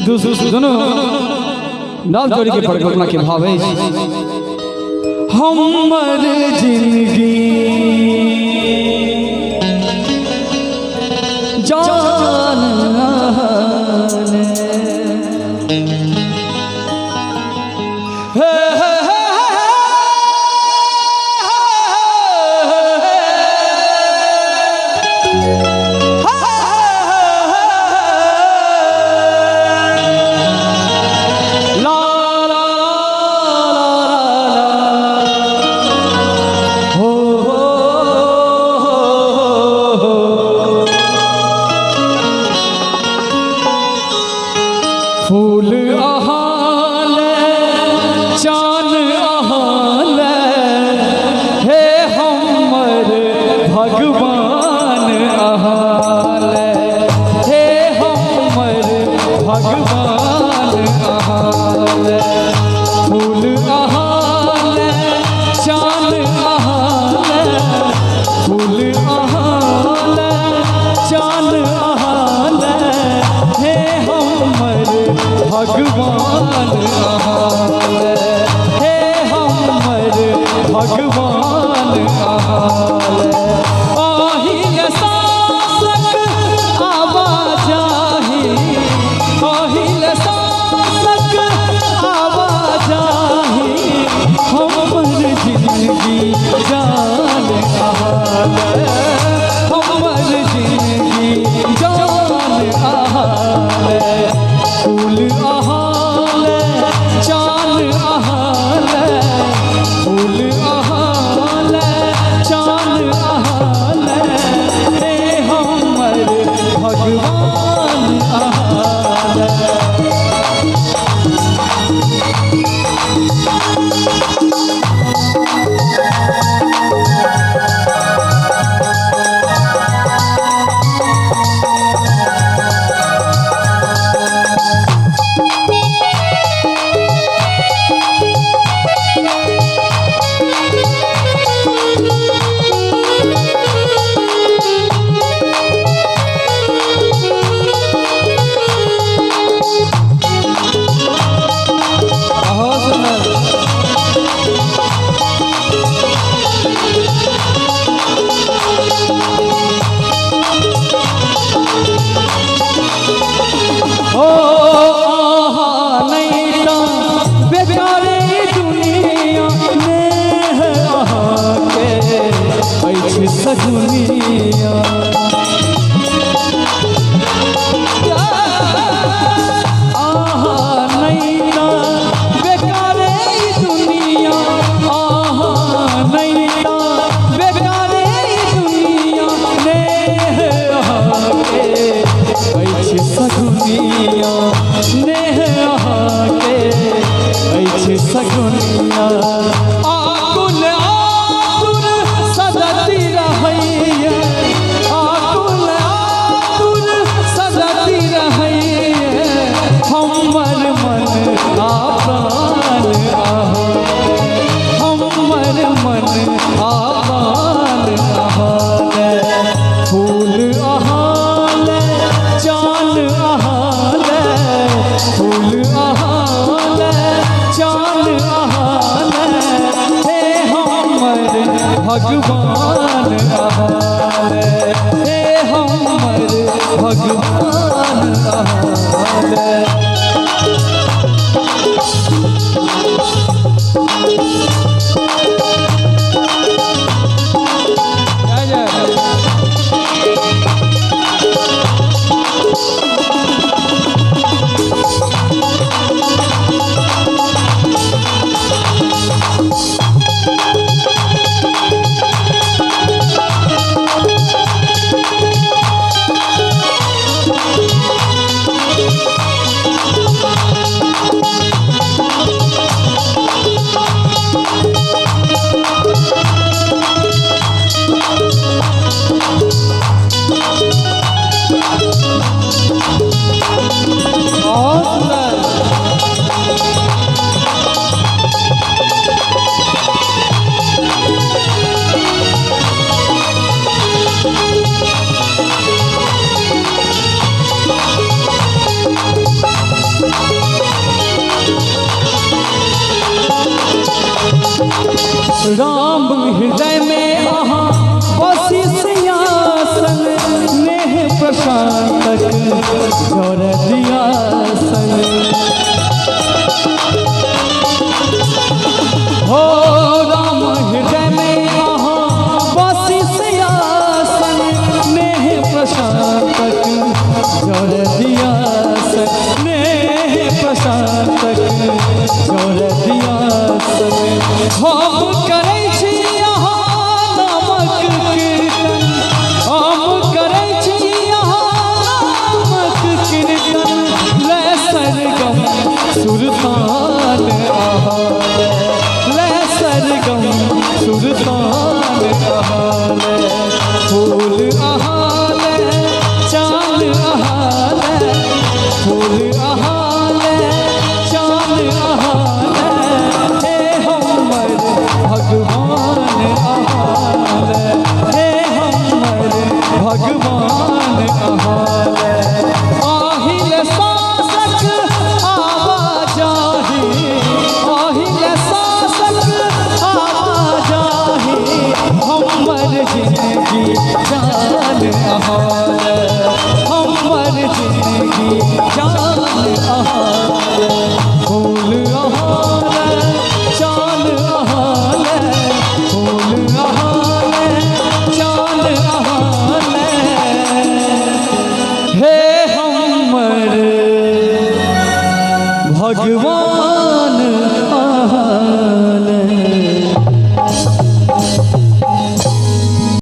दोनों नाम जोड़ के परिकल्पना के भाव है हमर जिंदगी जान फूल आहाल चान आहाल हे हमर भगवान आहाल हे हमर भगवान आहाल फूल आहाल चान आहाल फूल आहाल चान आहाल हे हमर भगवान आहाल हे हमर भगवान आहाल आहिल सासक आवाजाही आहिल सासक आवाजाही हमर जिंदगी जान आहाल हमर जिंदगी जान आहाल फूल आहाल चान आहाल फूल आहाल चान आहाल हे हमर भगवान आहाल सगुनिया आहा नैना बेकारे दुनिया आहा नैना बेकारे दुनिया नेह आके ऐछ सगुनिया नेह आके ऐछ सगुनिया आकुल आकुल सदती रहैया आकुल आकुल सदती रहैया हमर मन आपान हमर मन आपान आहाल फूल आहाल चान आहाल फूल आहाल चान आहाल हे हमर भगवान आहाल हे हमर भगवान आहाल जोर दिया सन हो राम हृदय में यहाँ बसी सियासन नेह प्रशांतक जोर दिया सन नेह प्रशांतक जोर दिया सन हम करै छी यहाँ नामक कीर्तन हम करै छी यहाँ नामक कीर्तन ले सरगम सुरतान आहाले ले सरगम सुरतान आहाले फूल आहाले चांद आहाले फूल आहाले चांद आहाले हे हमर भगवान आहाले हे हमर भगवान आहाले आहिल शासक आवाजाही आहिल शासक आवाजाही हमर जिंदगी जान आहाले हमर जिंदगी जान आहाले